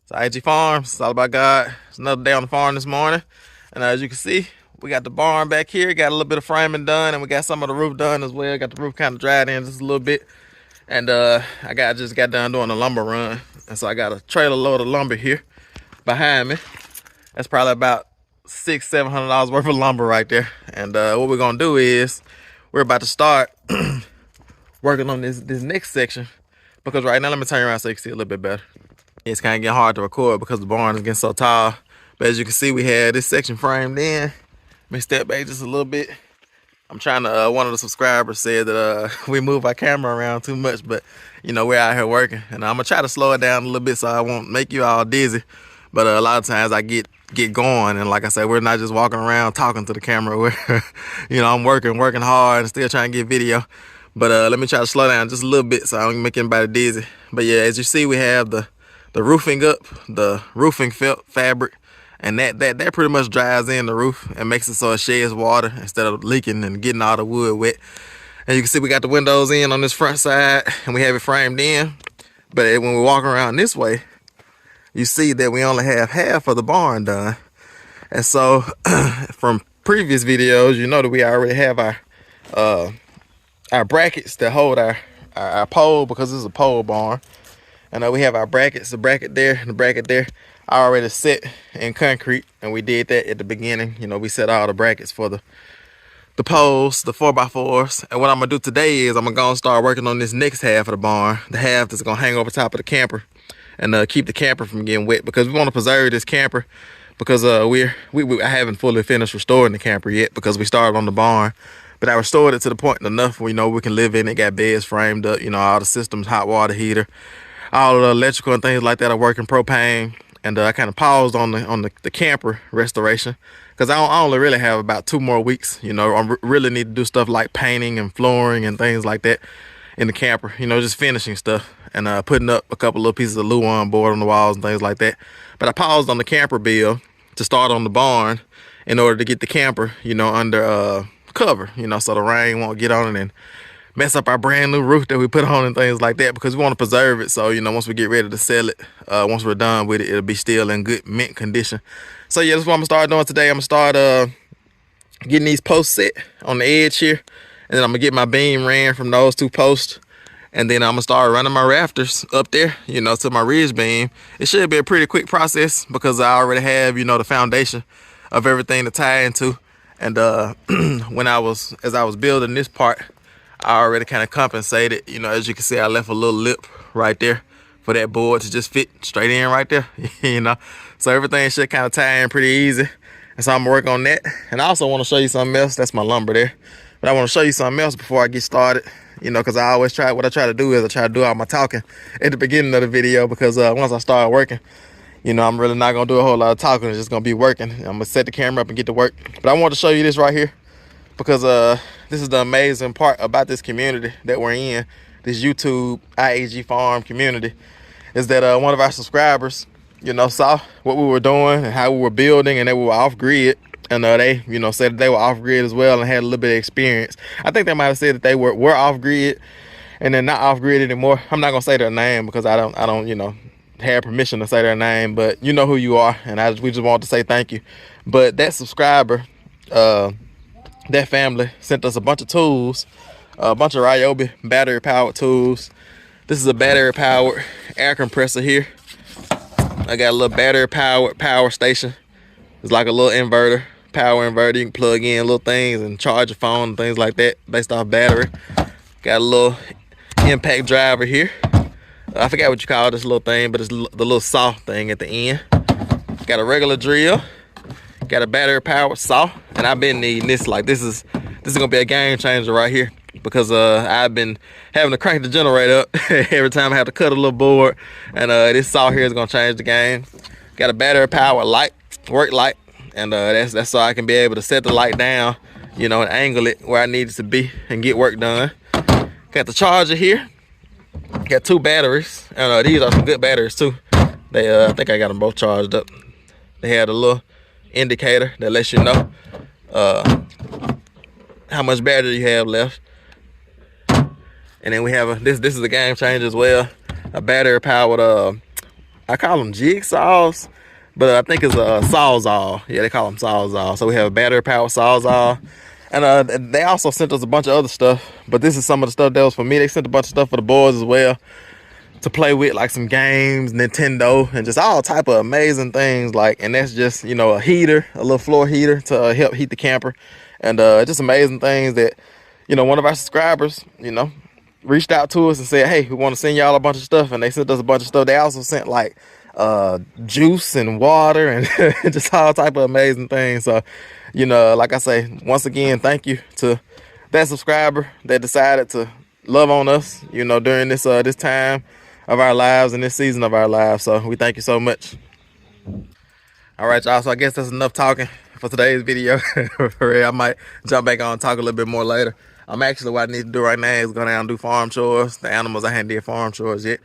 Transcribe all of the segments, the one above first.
It's I.A.G Farms. It's all about God. It's another day on the farm this morning. And as you can see, we got the barn back here. Got a little bit of framing done, and we got some of the roof done as well. Got the roof kind of dried in just a little bit. And just got done doing a lumber run. And so I got a trailer load of lumber here behind me. That's probably about $600-700 worth of lumber right there. And what we're gonna do is we're about to start working on this next section, because right now, let me turn around so you can see a little bit better. It's kind of getting hard to record because the barn is getting so tall. But as you can see, we had this section framed in. Let me step back just a little bit. I'm trying to, one of the subscribers said that we move our camera around too much, but you know, we're out here working. And I'm gonna try to slow it down a little bit so I won't make you all dizzy. But a lot of times I get going, and like I said, we're not just walking around talking to the camera. We're, you know, I'm working hard and still trying to get video. But let me try to slow down just a little bit so I don't make anybody dizzy. But yeah, as you see, we have the roofing up, the roofing felt fabric, and that pretty much dries in the roof and makes it so it sheds water instead of leaking and getting all the wood wet. And you can see we got the windows in on this front side, and we have it framed in. But when we walk around this way, you see that we only have half of the barn done. And so from previous videos, you know that we already have our brackets that hold our pole, because this is a pole barn. And we have our brackets, the bracket there and the bracket there, already set in concrete, and we did that at the beginning. You know, we set all the brackets for the poles, the 4x4s. And what I'm gonna do today is I'm gonna start working on this next half of the barn, the half that's gonna hang over top of the camper and keep the camper from getting wet, because we want to preserve this camper, because I haven't fully finished restoring the camper yet, because we started on the barn. But I restored it to the point enough where, you know, we can live in it. Got beds framed up, you know, all the systems, hot water heater, all of the electrical and things like that are working propane. And I kind of paused on the camper restoration, because I only really have about 2 more weeks. You know, I really need to do stuff like painting and flooring and things like that in the camper, you know, just finishing stuff and putting up a couple little pieces of Luan board on the walls and things like that. But I paused on the camper bill to start on the barn in order to get the camper, you know, under cover, you know, so the rain won't get on it and mess up our brand new roof that we put on and things like that, because we want to preserve it. So, you know, once we get ready to sell it, once we're done with it, it'll be still in good mint condition. So yeah, that's what I'm gonna start doing today. I'm gonna start getting these posts set on the edge here, and then I'm gonna get my beam ran from those 2 posts, and then I'm gonna start running my rafters up there, you know, to my ridge beam. It should be a pretty quick process, because I already have, you know, the foundation of everything to tie into. And as I was building this part, I already kind of compensated. You know, as you can see, I left a little lip right there for that board to just fit straight in right there. You know, so everything should kind of tie in pretty easy. And so I'm gonna work on that. And I also want to show you something else. That's my lumber there. But I want to show you something else before I get started. You know, because I always try to do all my talking at the beginning of the video, because once I start working, you know, I'm really not gonna do a whole lot of talking. It's just gonna be working. I'm gonna set the camera up and get to work. But I want to show you this right here, because this is the amazing part about this community that we're in, this YouTube I.A.G farm community, is that one of our subscribers, you know, saw what we were doing and how we were building, and they were off grid, and they, you know, said that they were off grid as well and had a little bit of experience. I think they might have said that they were off grid and they're not off grid anymore. I'm not gonna say their name, because I don't, you know, have permission to say their name, but you know who you are, and we just want to say thank you. But that subscriber, that family sent us a bunch of tools, a bunch of Ryobi battery powered tools. This is a battery powered air compressor here. I got a little battery powered power station. It's like a little inverter, power inverter. You can plug in little things and charge your phone and things like that based off battery. Got a little impact driver here. I forgot what you call this little thing, but it's the little saw thing at the end. Got a regular drill. Got a battery powered saw, and I've been needing this. Like, this is gonna be a game changer right here, because I've been having to crank the generator up every time I have to cut a little board, and this saw here is gonna change the game. Got a battery powered light, work light, and that's so I can be able to set the light down, you know, and angle it where I need it to be and get work done. Got the charger here. Got 2 batteries, and these are some good batteries too. They I think I got them both charged up. They had a little indicator that lets you know how much battery you have left. And then we have this is a game changer as well, a battery powered I call them jigsaws, but I think it's a sawzall. Yeah, they call them sawzall. So we have a battery powered sawzall. And they also sent us a bunch of other stuff, but this is some of the stuff that was for me. They sent a bunch of stuff for the boys as well to play with, like some games, Nintendo, and just all type of amazing things. Like, and that's just, you know, a heater, a little floor heater to help heat the camper, and just amazing things that, you know, one of our subscribers, you know, reached out to us and said, hey, we want to send y'all a bunch of stuff, and they sent us a bunch of stuff. They also sent like juice and water and just all type of amazing things. So, you know, like I say, once again, thank you to that subscriber that decided to love on us, you know, during this time of our lives and this season of our lives. So we thank you so much. All right, y'all. So I guess that's enough talking for today's video. For real, I might jump back on and talk a little bit more later. I'm actually, what I need to do right now is go down and do farm chores. The animals, I hadn't did farm chores yet.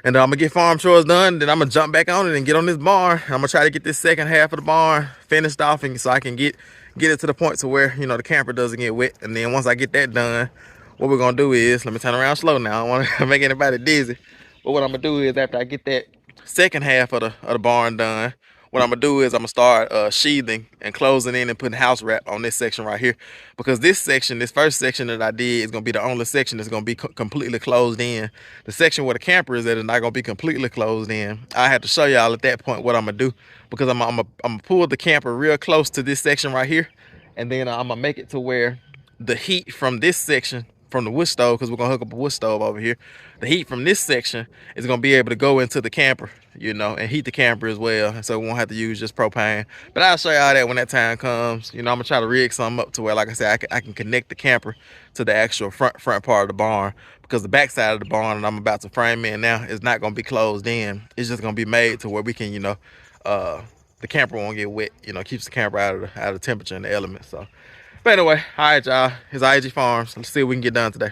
And I'm gonna get farm chores done, then I'm gonna jump back on it and get on this barn. I'm gonna try to get this second half of the barn finished off, and so I can get it to the point to where, you know, the camper doesn't get wet. And then once I get that done, what we're gonna do is, let me turn around slow now. I don't want to make anybody dizzy. But what I'm gonna do is, after I get that second half of the barn done, what I'm gonna do is I'm gonna start sheathing and closing in and putting house wrap on this section right here, because this section, this first section that I did, is gonna be the only section that's gonna be completely closed in. The section where the camper is at is not gonna be completely closed in. I have to show y'all at that point what I'm gonna do, because I'm gonna pull the camper real close to this section right here, and then I'm gonna make it to where the heat from this section, from the wood stove, because we're gonna hook up a wood stove over here, the heat from this section is gonna be able to go into the camper, you know, and heat the camper as well. And so we won't have to use just propane. But I'll show y'all that when that time comes. You know, I'm gonna try to rig something up to where, like I said, I can connect the camper to the actual front part of the barn, because the back side of the barn that I'm about to frame in now is not gonna be closed in. It's just gonna be made to where we can, you know, the camper won't get wet. You know, keeps the camper out of the temperature and the elements. So, but anyway, all right, y'all. It's I.A.G Farms. Let's see what we can get done today.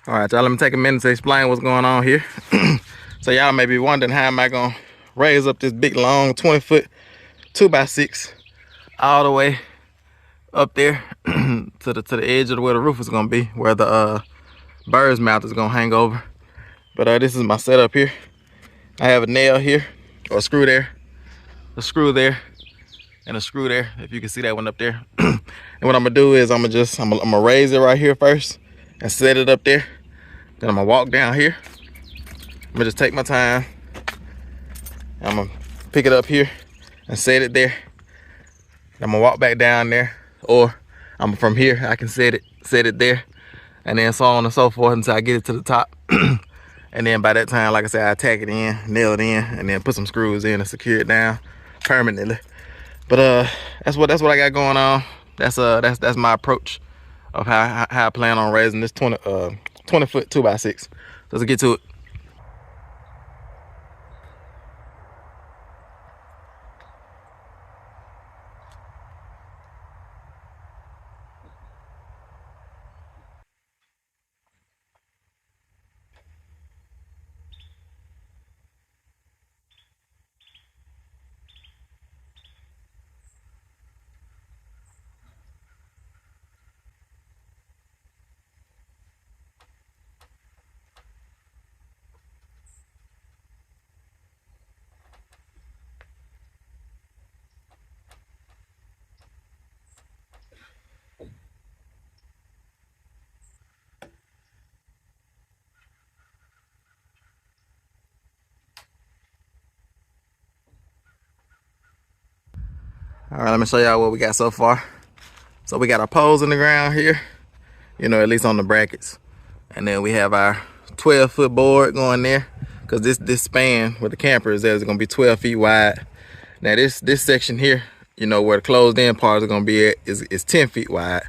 All right, y'all, let me take a minute to explain what's going on here. So y'all may be wondering, how am I gonna raise up this big long 20-foot 2x6 all the way up there to the edge of where the roof is gonna be, where the bird's mouth is gonna hang over. But this is my setup here. I have a nail here, or a screw there, a screw there, and a screw there, if you can see that one up there. And what I'm gonna do is I'm gonna raise it right here first and set it up there. Then I'm gonna walk down here. I'm gonna just take my time. I'm gonna pick it up here and set it there. I'm gonna walk back down there, or from here I can set it there, and then so on and so forth until I get it to the top. And then by that time, like I said, I tack it in, nail it in, and then put some screws in and secure it down permanently. But that's what I got going on. That's my approach of how I plan on raising this 20-foot 2x6. So let's get to it. All right, let me show y'all what we got so far. So we got our poles in the ground here, you know, at least on the brackets. And then we have our 12-foot board going there, because this span where the camper is there is gonna be 12 feet wide. Now this section here, you know, where the closed in parts are gonna be at is 10 feet wide.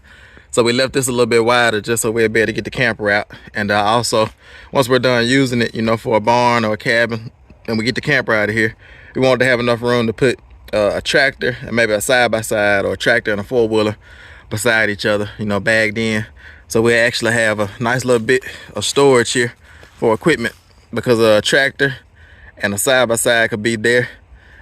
So we left this a little bit wider just so we'll be able to get the camper out. And also, once we're done using it, you know, for a barn or a cabin, and we get the camper out of here, we want to have enough room to put a tractor and maybe a side-by-side or a tractor and a four-wheeler beside each other, you know, bagged in. So we actually have a nice little bit of storage here for equipment, because a tractor and a side-by-side could be there,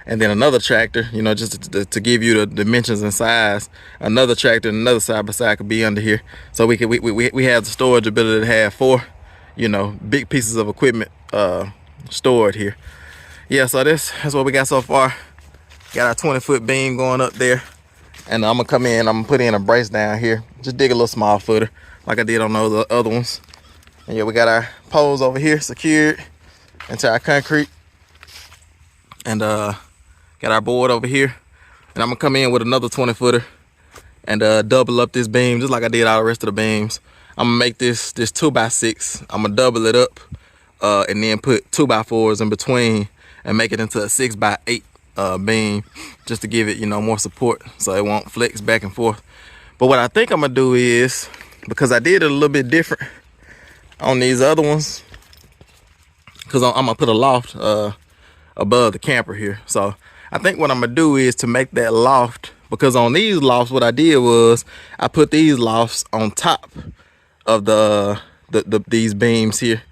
and then another tractor, you know, just to give you the dimensions and size, another tractor and another side-by-side could be under here. So we have the storage ability to have 4, you know, big pieces of equipment stored here. Yeah, so that's what we got so far. Got our 20-foot beam going up there, and I'm gonna come in, I'm gonna put in a brace down here, just dig a little small footer like I did on those other ones. And yeah, we got our poles over here secured into our concrete, and got our board over here, and I'm gonna come in with another 20-footer and double up this beam just like I did all the rest of the beams. I'm gonna make this 2x6. I'm gonna double it up and then put 2x4s in between and make it into a 6x8 beam, just to give it, you know, more support so it won't flex back and forth. But what I think I'm gonna do is, because I did it a little bit different on these other ones, because I'm gonna put a loft above the camper here. So I think what I'm gonna do is to make that loft, because on these lofts what I did was I put these lofts on top of these beams here.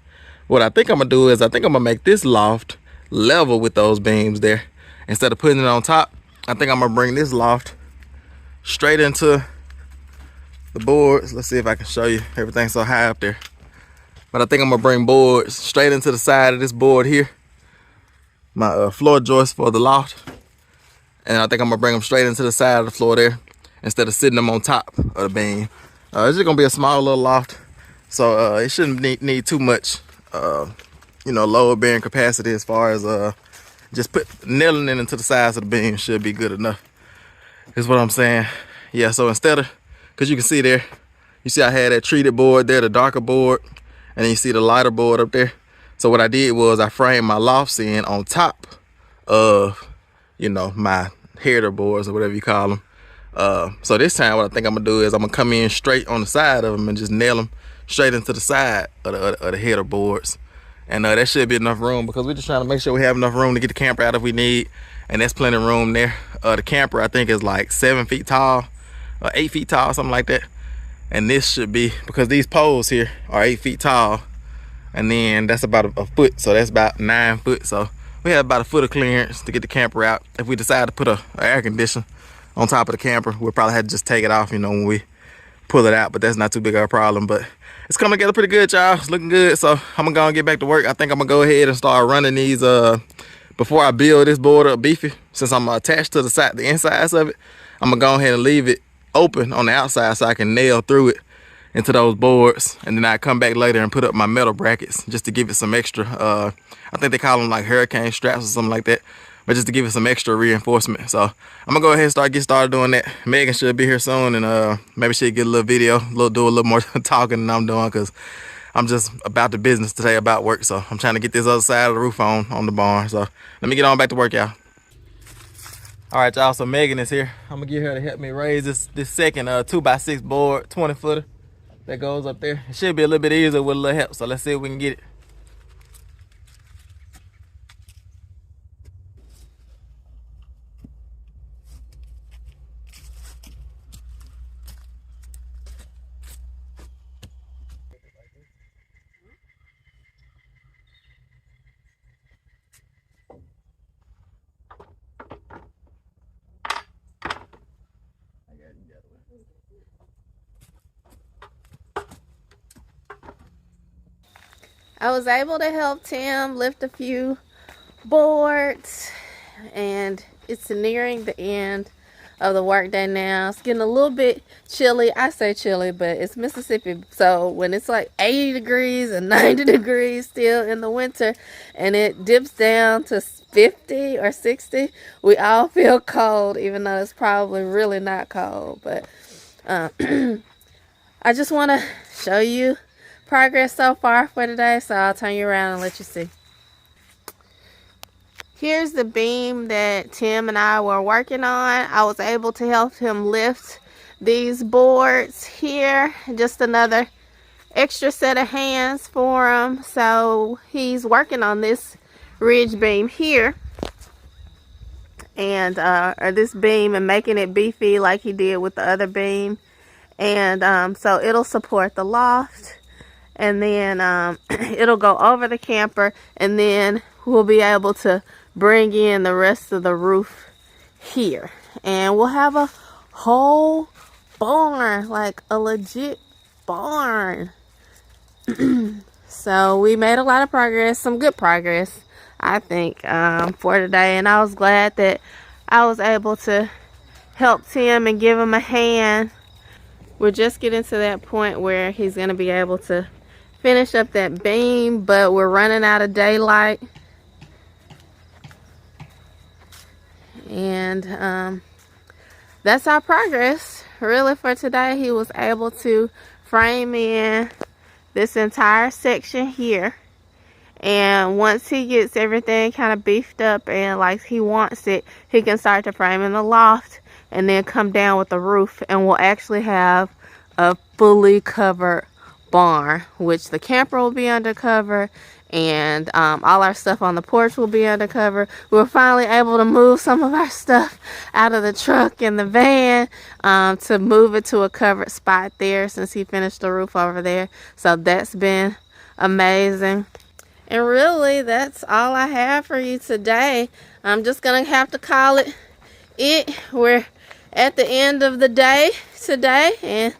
What I think I'm gonna do is I think I'm gonna make this loft level with those beams there. Instead of putting it on top, I think I'm gonna bring this loft straight into the boards. Let's see if I can show you. Everything's so high up there. But I think I'm gonna bring boards straight into the side of this board here, my floor joist for the loft. And I think I'm gonna bring them straight into the side of the floor there, instead of sitting them on top of the beam. It's just gonna be a small little loft, so it shouldn't need too much, you know, load bearing capacity, as far as just nailing it into the sides of the beam should be good enough, is what I'm saying. Yeah, so instead of, because you can see there, you see I had that treated board there, the darker board, and then you see the lighter board up there. So what I did was I framed my lofts in on top of, you know, my header boards or whatever you call them. So this time what I think I'm gonna do is I'm gonna come in straight on the side of them and just nail them straight into the side of the header boards. And that should be enough room, because we're just trying to make sure we have enough room to get the camper out if we need. And that's plenty of room there. The camper, I think, is like 7 feet tall, 8 feet tall, something like that. And this should be, because these poles here are 8 feet tall, and then that's about a foot, so that's about 9 foot. So we have about a foot of clearance to get the camper out. If we decide to put an air conditioner on top of the camper, we'll probably have to just take it off, you know, when we pull it out. But that's not too big of a problem. But it's coming together pretty good, y'all. It's looking good. So I'm gonna go and get back to work. I think I'm gonna go ahead and start running these before I build this board up beefy. Since I'm attached to the insides of it, I'm gonna go ahead and leave it open on the outside so I can nail through it into those boards, and then I come back later and put up my metal brackets just to give it some extra, I think they call them like hurricane straps or something like that, but just to give it some extra reinforcement. So I'm gonna go ahead and get started doing that. Megan should be here soon, and maybe she'll get a little video, do a little more talking than I'm doing, because I'm just about the business today, about work. So I'm trying to get this other side of the roof on the barn. So let me get on back to work, y'all. All right, y'all, so Megan is here. I'm gonna get her to help me raise this second 2x6 board, 20-footer that goes up there. It should be a little bit easier with a little help, so let's see if we can get it. I was able to help Tim lift a few boards, and it's nearing the end of the workday now. It's getting a little bit chilly. I say chilly, but it's Mississippi. So when it's like 80 degrees and 90 degrees still in the winter, and it dips down to 50 or 60, we all feel cold, even though it's probably really not cold. But I just want to show you progress so far for today, so I'll turn you around and let you see. Here's the beam that Tim and I were working on. I was able to help him lift these boards here. Just another extra set of hands for him. So he's working on this ridge beam here, and or this beam, and making it beefy like he did with the other beam. And so it'll support the loft, and then it'll go over the camper, and then we'll be able to bring in the rest of the roof here, and we'll have a whole barn, like a legit barn. So we made a lot of progress, some good progress, I think, for today, and I was glad that I was able to help Tim and give him a hand. We're just getting to that point where he's going to be able to finish up that beam, but we're running out of daylight. And that's our progress really for today. He was able to frame in this entire section here, and once he gets everything kind of beefed up and like he wants it, he can start to frame in the loft and then come down with the roof, and we'll actually have a fully covered barn, which the camper will be undercover, and all our stuff on the porch will be undercover. We were finally able to move some of our stuff out of the truck and the van to move it to a covered spot there, since he finished the roof over there. So that's been amazing. And really, that's all I have for you today. I'm just gonna have to call it. We're at the end of the day today, and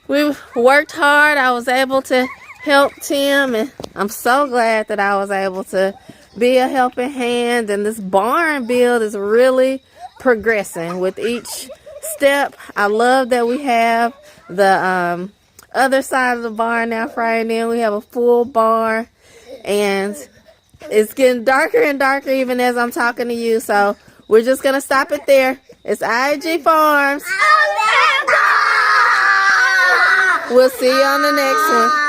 we've worked hard. I was able to help Tim, and I'm so glad that I was able to be a helping hand. And this barn build is really progressing with each step. I love that we have the other side of the barn now framed in. We have a full barn, and it's getting darker and darker even as I'm talking to you. So we're just gonna stop it there. It's I.A.G Farms. We'll see you on the next one.